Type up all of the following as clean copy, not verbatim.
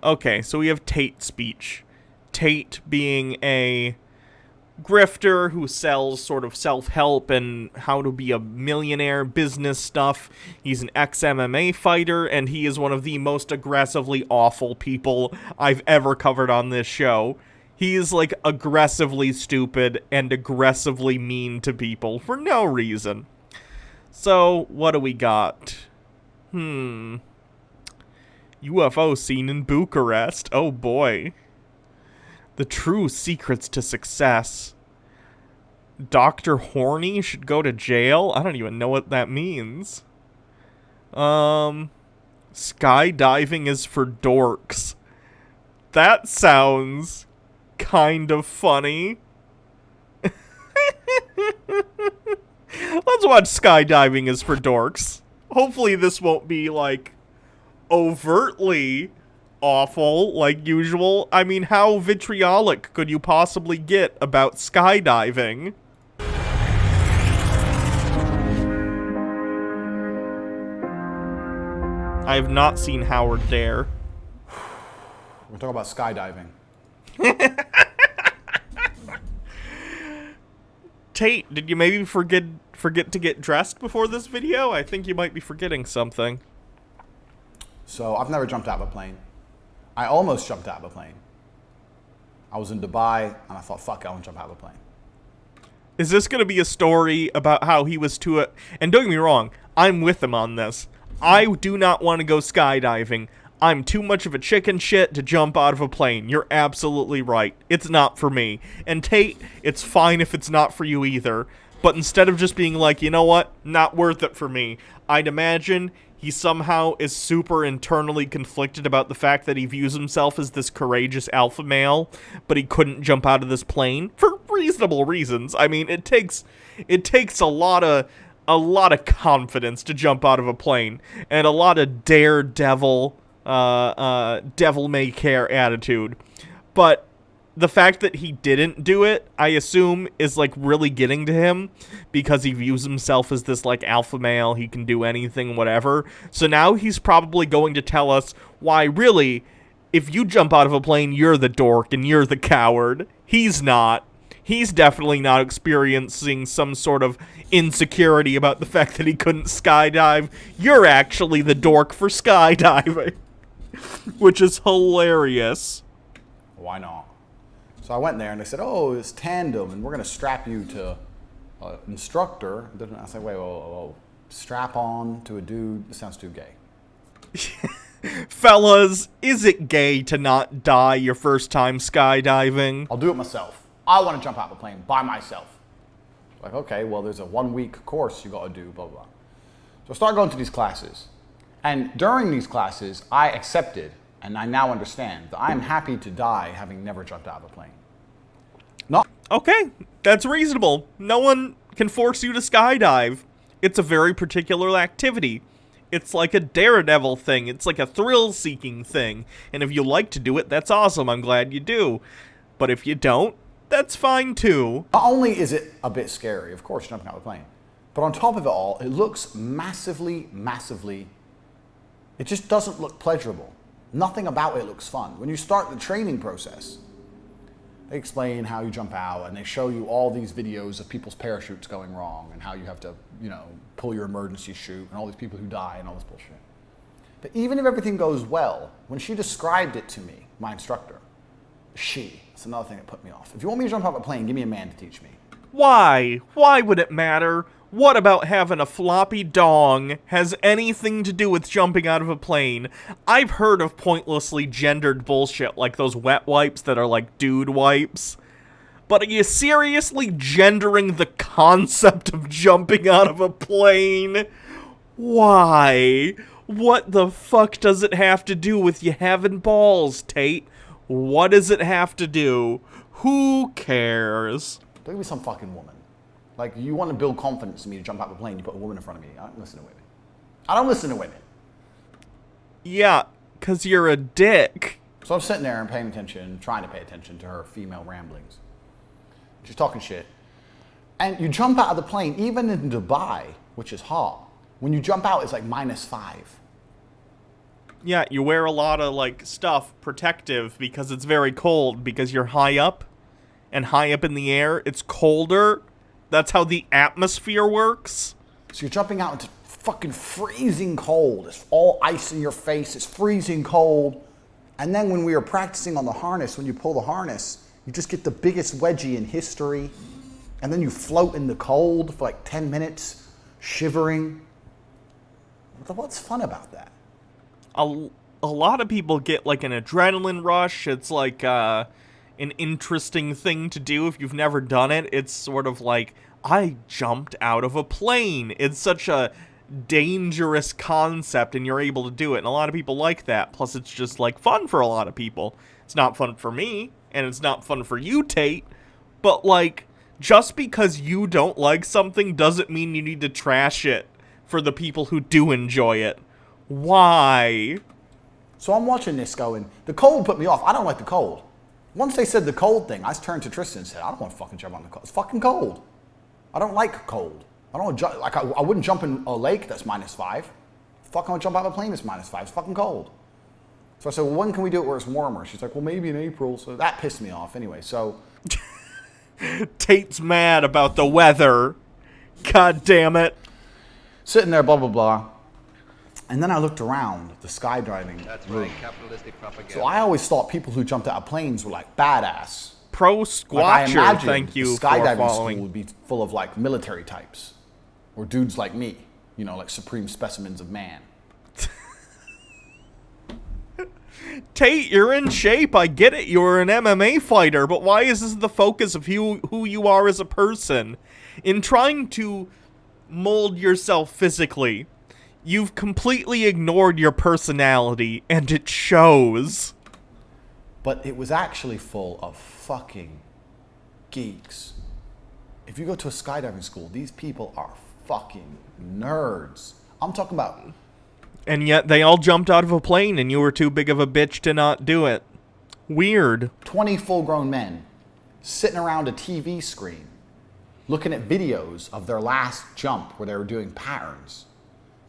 Okay, so we have Tate speech. Tate being a grifter who sells sort of self-help and how to be a millionaire business stuff. He's an ex-MMA fighter, and he is one of the most aggressively awful people I've ever covered on this show. He is, like, aggressively stupid and aggressively mean to people for no reason. So, what do we got? UFO seen in Bucharest. Oh boy. The true secrets to success. Dr. Horny should go to jail? I don't even know what that means. Skydiving is for dorks. That sounds kind of funny. Let's watch Skydiving is for dorks. Hopefully this won't be, like, overtly awful like usual. I mean, how vitriolic could you possibly get about skydiving? I have not seen Howard Dare. We're talking about skydiving. Tate, did you maybe forget to get dressed before this video? I think you might be forgetting something. So I've never jumped out of a plane. I almost jumped out of a plane. I was in Dubai and I thought, fuck it, I want to jump out of a plane. Is this going to be a story about how he was too... And don't get me wrong, I'm with him on this. I do not want to go skydiving. I'm too much of a chicken shit to jump out of a plane. You're absolutely right. It's not for me. And Tate, it's fine if it's not for you either. But instead of just being like, you know what, not worth it for me, I'd imagine he somehow is super internally conflicted about the fact that he views himself as this courageous alpha male, but he couldn't jump out of this plane for reasonable reasons. I mean, it takes a lot of confidence to jump out of a plane, and a lot of daredevil, devil may care attitude. But the fact that he didn't do it, I assume, is, like, really getting to him because he views himself as this, like, alpha male. He can do anything, whatever. So now he's probably going to tell us why, really, if you jump out of a plane, you're the dork and you're the coward. He's not. He's definitely not experiencing some sort of insecurity about the fact that he couldn't skydive. You're actually the dork for skydiving. Which is hilarious. Why not? So I went there and they said, oh, it's tandem and we're going to strap you to an instructor. I said, wait, whoa. Strap on to a dude? This sounds too gay. Fellas, is it gay to not die your first time skydiving? I'll do it myself. I want to jump out of a plane by myself. Like, okay, well, there's a 1-week course you got to do, blah, blah. So I started going to these classes. And during these classes, I accepted, and I now understand, that I am happy to die having never jumped out of a plane. Not Okay, that's reasonable. No one can force you to skydive. It's a very particular activity. It's like a daredevil thing. It's like a thrill-seeking thing. And if you like to do it, that's awesome. I'm glad you do. But if you don't, that's fine too. Not only is it a bit scary, of course, jumping out of a plane, but on top of it all, it looks massively, it just doesn't look pleasurable. Nothing about it looks fun. When you start the training process, they explain how you jump out and they show you all these videos of people's parachutes going wrong and how you have to, pull your emergency chute and all these people who die and all this bullshit. But even if everything goes well, when she described it to me, my instructor, that's another thing that put me off. If you want me to jump out of a plane, give me a man to teach me. Why? Why would it matter? What about having a floppy dong has anything to do with jumping out of a plane? I've heard of pointlessly gendered bullshit like those wet wipes that are like dude wipes. But are you seriously gendering the concept of jumping out of a plane? Why? What the fuck does it have to do with you having balls, Tate? What does it have to do? Who cares? Don't give me some fucking woman. Like, you want to build confidence in me to jump out of a plane, you put a woman in front of me. I don't listen to women. I don't listen to women. Yeah, 'cause you're a dick. So I'm sitting there and paying attention, trying to pay attention to her female ramblings. She's talking shit. And you jump out of the plane, even in Dubai, which is hot. When you jump out, it's like -5. Yeah, you wear a lot of, like, stuff protective because it's very cold because you're high up. And high up in the air, it's colder. That's how the atmosphere works. So you're jumping out into fucking freezing cold. It's all ice in your face. It's freezing cold. And then when we were practicing on the harness, when you pull the harness, you just get the biggest wedgie in history. And then you float in the cold for like 10 minutes, shivering. What's fun about that? A lot of people get, like, an adrenaline rush. It's like an interesting thing to do if you've never done it. It's sort of like, I jumped out of a plane. It's such a dangerous concept, and you're able to do it. And a lot of people like that. Plus, it's just, like, fun for a lot of people. It's not fun for me, and it's not fun for you, Tate. But, like, just because you don't like something doesn't mean you need to trash it for the people who do enjoy it. Why? So I'm watching this going, the cold put me off. I don't like the cold. Once they said the cold thing, I turned to Tristan and said, I don't want to fucking jump on the cold. It's fucking cold. I don't like cold. I don't jump, like, I wouldn't jump in a lake that's -5. Fuck, I want to jump out of a plane that's -5. It's fucking cold. So I said, well, when can we do it where it's warmer? She's like, well, maybe in April. So that pissed me off. Anyway, so. Tate's mad about the weather. God damn it. Sitting there, blah, blah, blah. And then I looked around the skydiving room. Right, capitalistic propaganda. So I always thought people who jumped out of planes were like badass. Pro Like I Squatcher, imagined thank you the for skydiving following. school would be full of like military types or dudes like me, you know, like supreme specimens of man. Tate, you're in shape. I get it. You're an MMA fighter, but why is this the focus of who you are as a person? In trying to mold yourself physically, you've completely ignored your personality, and it shows. But it was actually full of fucking geeks. If you go to a skydiving school, these people are fucking nerds. I'm talking about. And yet they all jumped out of a plane, and you were too big of a bitch to not do it. Weird. 20 full-grown men sitting around a TV screen looking at videos of their last jump where they were doing patterns,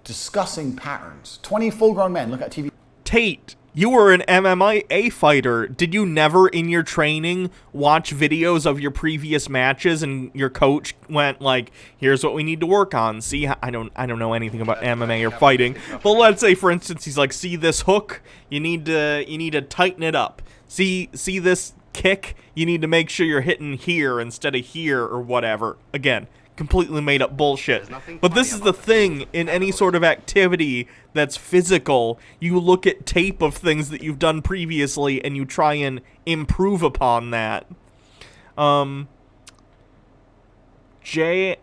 discussing patterns. 20 full-grown men look at TV. Tate, you were an MMA fighter. Did you never in your training watch videos of your previous matches and your coach went like, here's what we need to work on? See, I don't know anything about MMA or fighting, but let's say for instance he's like, see this hook? You need to tighten it up. See this kick? You need to make sure you're hitting here instead of here or whatever. Again, completely made up bullshit. But this is the thing in any sort of activity that's physical. You look at tape of things that you've done previously and you try and improve upon that. Jan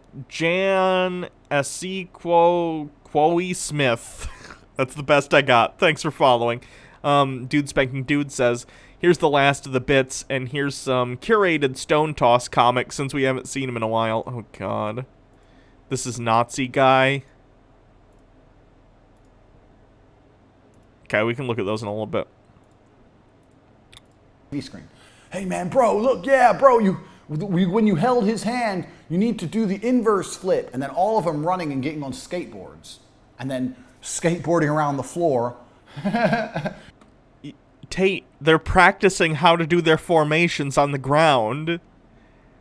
Quoe Smith. That's the best I got. Thanks for following. Dude Spanking Dude says, here's the last of the bits, and here's some curated Stone Toss comics since we haven't seen him in a while. Oh, God. This is Nazi guy. Okay, we can look at those in a little bit. TV screen. Hey man, bro, look, yeah, bro, when you held his hand, you need to do the inverse flip, and then all of them running and getting on skateboards, and then skateboarding around the floor. Tate, they're practicing how to do their formations on the ground.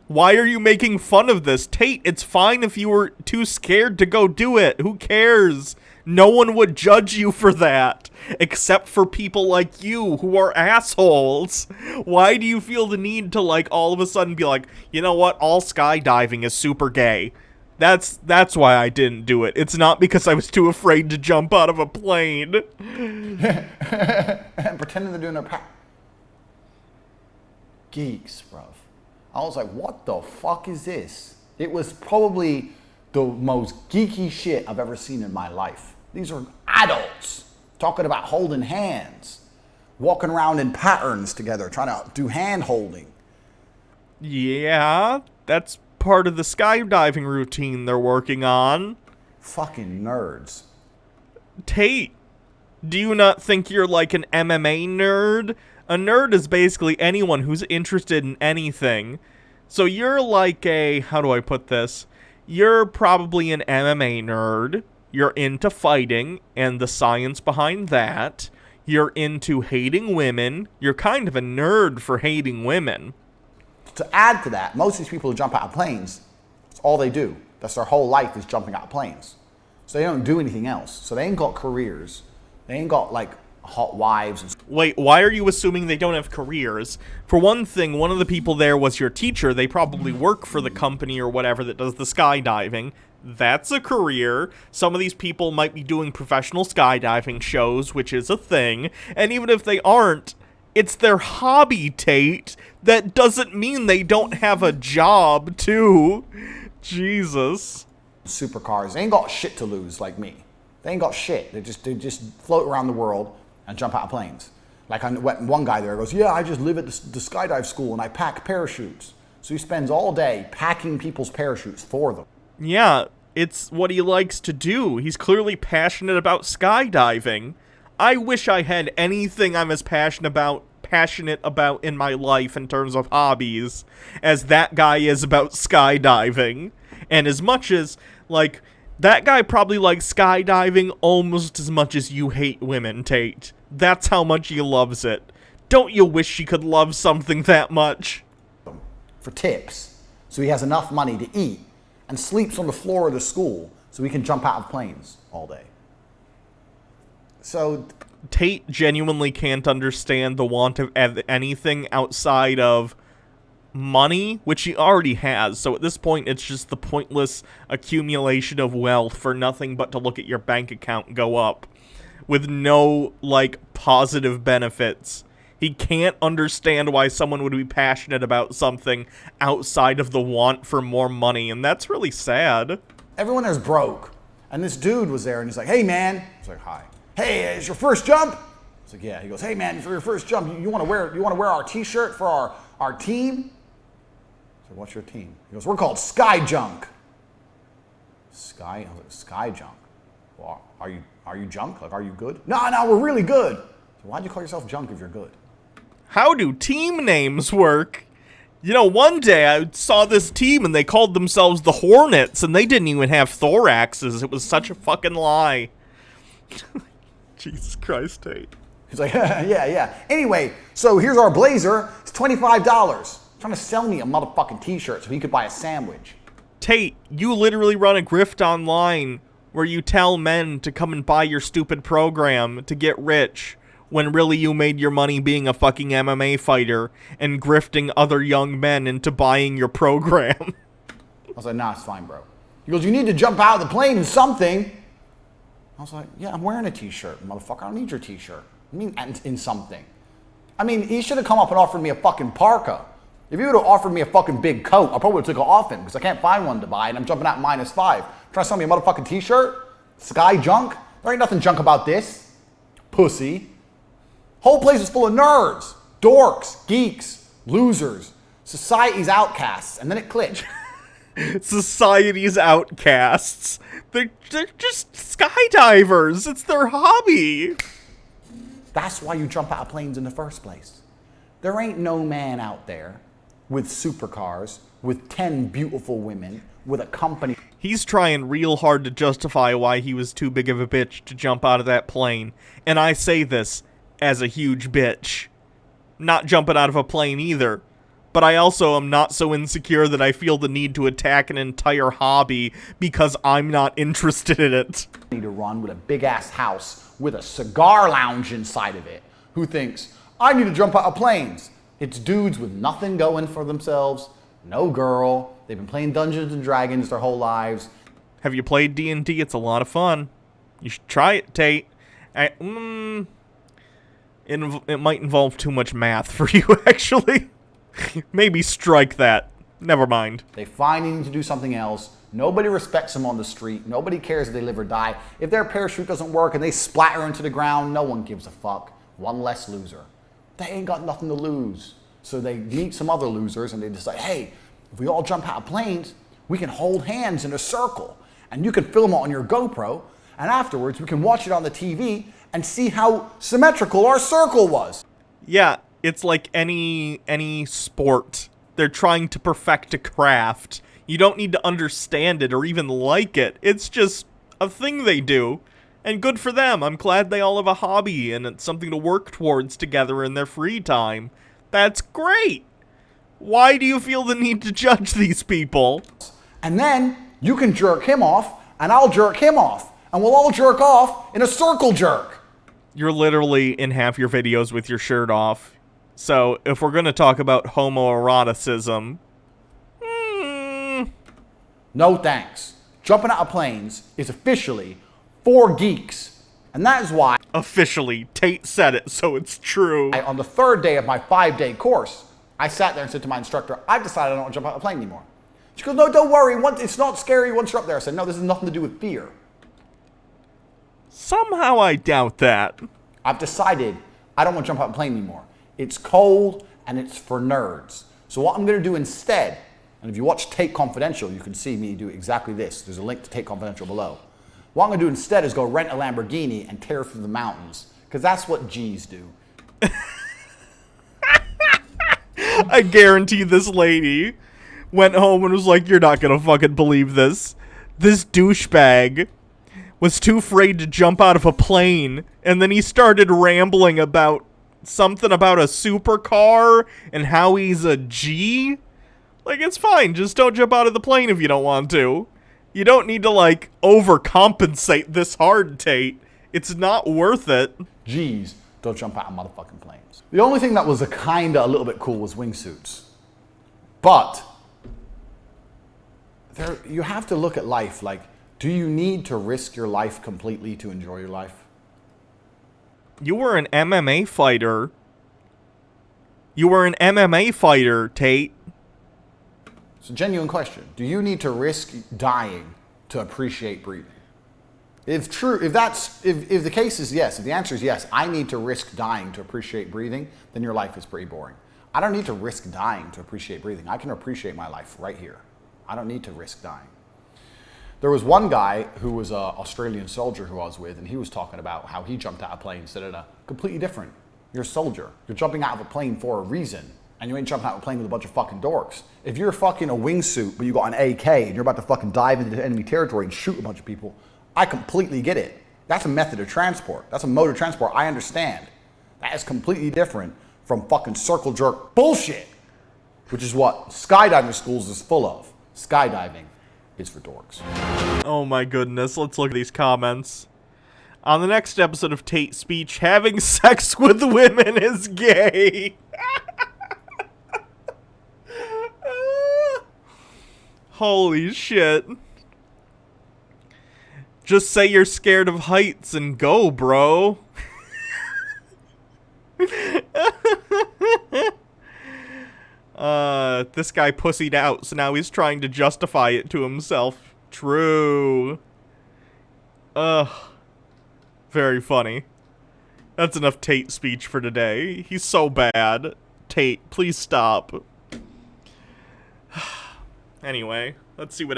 Why are you making fun of this? Tate, it's fine if you were too scared to go do it. Who cares? No one would judge you for that, except for people like you who are assholes. Why do you feel the need to, like, all of a sudden be like, you know what, all skydiving is super gay? That's why I didn't do it. It's not because I was too afraid to jump out of a plane. And pretending they're doing their geeks, bruv. I was like, what the fuck is this? It was probably the most geeky shit I've ever seen in my life. These are adults talking about holding hands, walking around in patterns together, trying to do hand holding. Yeah, that's part of the skydiving routine they're working on. Fucking nerds. Tate, do you not think you're like an MMA nerd? A nerd is basically anyone who's interested in anything. So you're like a, how do I put this? You're probably an MMA nerd. You're into fighting and the science behind that. You're into hating women. You're kind of a nerd for hating women. To add to that, most of these people who jump out of planes, that's all they do. That's their whole life is jumping out of planes. So they don't do anything else. So they ain't got careers. They ain't got like hot wives. And Wait, why are you assuming they don't have careers? For one thing, one of the people there was your teacher. They probably work for the company or whatever that does the skydiving. That's a career. Some of these people might be doing professional skydiving shows, which is a thing. And even if they aren't, it's their hobby, Tate. That doesn't mean they don't have a job, too. Jesus. supercars. They ain't got shit to lose like me. They ain't got shit. They just float around the world and jump out of planes. Like one guy there goes, yeah, I just live at the skydive school and I pack parachutes. So he spends all day packing people's parachutes for them. Yeah, it's what he likes to do. He's clearly passionate about skydiving. I wish I had anything I'm as passionate about in my life in terms of hobbies as that guy is about skydiving. And as much as, like, that guy probably likes skydiving almost as much as you hate women, Tate. That's how much he loves it. Don't you wish you could love something that much? For tips. So he has enough money to eat and sleeps on the floor of the school so he can jump out of planes all day. So Tate genuinely can't understand the want of anything outside of money, which he already has. So at this point, it's just the pointless accumulation of wealth for nothing but to look at your bank account go up with no, like, positive benefits. He can't understand why someone would be passionate about something outside of the want for more money, and that's really sad. everyone there's broke. And this dude was there and he's like, hey man. He's like, hi. Hey, is your first jump? It's like, yeah. He goes, hey man, for your first jump, you want to wear our t-shirt for our team? So what's your team? He goes, we're called Sky Junk. Sky Junk. Well, are you junk? Like, are you good? No, we're really good. So why'd you call yourself junk if you're good? How do team names work? You know, one day I saw this team and they called themselves the Hornets and they didn't even have thoraxes. It was such a fucking lie. Jesus Christ, Tate. He's like, yeah. Anyway, so here's our blazer. It's $25. Trying to sell me a motherfucking t-shirt so he could buy a sandwich. Tate, you literally run a grift online where you tell men to come and buy your stupid program to get rich, when really you made your money being a fucking MMA fighter and grifting other young men into buying your program. I was like, nah, it's fine, bro. He goes, you need to jump out of the plane in something. I was like, yeah, I'm wearing a t-shirt, motherfucker. I don't need your t-shirt. I mean, in something. I mean, he should have come up and offered me a fucking parka. If he would have offered me a fucking big coat, I probably would have took it off him because I can't find one to buy and I'm jumping out -5. Trying to sell me a motherfucking t-shirt? Sky Junk? There ain't nothing junk about this. Pussy. Whole place is full of nerds, dorks, geeks, losers, society's outcasts. And then it clicked. Society's outcasts. They're just skydivers. It's their hobby. That's why you jump out of planes in the first place. There ain't no man out there with supercars, with 10 beautiful women, with a company. He's trying real hard to justify why he was too big of a bitch to jump out of that plane. And I say this as a huge bitch. Not jumping out of a plane either. But I also am not so insecure that I feel the need to attack an entire hobby because I'm not interested in it. To run with a big ass house with a cigar lounge inside of it. Who thinks, I need to jump out of planes? It's dudes with nothing going for themselves, no girl. They've been playing Dungeons and Dragons their whole lives. Have you played D&D? It's a lot of fun. You should try it, Tate. It might involve too much math for you, actually. Maybe strike that. Never mind. They find they need to do something else. Nobody respects them on the street. Nobody cares if they live or die. If their parachute doesn't work and they splatter into the ground, no one gives a fuck. One less loser. They ain't got nothing to lose. So they meet some other losers and they decide, hey, if we all jump out of planes, we can hold hands in a circle. And you can film it on your GoPro. And afterwards, we can watch it on the TV and see how symmetrical our circle was. Yeah, it's like any sport. They're trying to perfect a craft. You don't need to understand it or even like it. It's just a thing they do. And good for them. I'm glad they all have a hobby and it's something to work towards together in their free time. That's great. Why do you feel the need to judge these people? And then you can jerk him off, and I'll jerk him off. And we'll all jerk off in a circle jerk. You're literally in half your videos with your shirt off. So, if we're going to talk about homoeroticism... No thanks. Jumping out of planes is officially for geeks. And that is why... Officially, Tate said it, so it's true. On the third day of my 5-day course, I sat there and said to my instructor, I've decided I don't want to jump out of a plane anymore. She goes, no, don't worry. It's not scary once you're up there. I said, no, this has nothing to do with fear. Somehow I doubt that. I've decided I don't want to jump out of a plane anymore. It's cold and it's for nerds. So what I'm going to do instead, and if you watch Tate Confidential, you can see me do exactly this. There's a link to Tate Confidential below. What I'm going to do instead is go rent a Lamborghini and tear through the mountains, because that's what G's do. I guarantee this lady went home and was like, you're not going to fucking believe this. This douchebag was too afraid to jump out of a plane, and then he started rambling about something about a supercar and how he's a G. Like, it's fine. Just don't jump out of the plane if you don't want to. You don't need to, like, overcompensate this hard, Tate. It's not worth it. G's don't jump out of motherfucking planes. The only thing that was a little bit cool was wingsuits. But you have to look at life like, do you need to risk your life completely to enjoy your life? You were an MMA fighter. You were an MMA fighter, Tate. It's a genuine question. Do you need to risk dying to appreciate breathing? If the case is yes, if the answer is yes, I need to risk dying to appreciate breathing, then your life is pretty boring. I don't need to risk dying to appreciate breathing. I can appreciate my life right here. I don't need to risk dying. There was one guy who was an Australian soldier who I was with, and he was talking about how he jumped out of a plane instead of completely different. You're a soldier. You're jumping out of a plane for a reason, and you ain't jumping out of a plane with a bunch of fucking dorks. If you're fucking a wingsuit, but you got an AK, and you're about to fucking dive into enemy territory and shoot a bunch of people, I completely get it. That's a method of transport. That's a mode of transport. I understand. That is completely different from fucking circle jerk bullshit, which is what skydiving schools is full of. Skydiving is for dorks. Oh my goodness, let's look at these comments. On the next episode of Tate Speech, having sex with women is gay. Holy shit. Just say you're scared of heights and go, bro. This guy pussied out, so now he's trying to justify it to himself. True. Very funny. That's enough Tate speech for today. He's so bad. Tate, please stop. Anyway, let's see what else.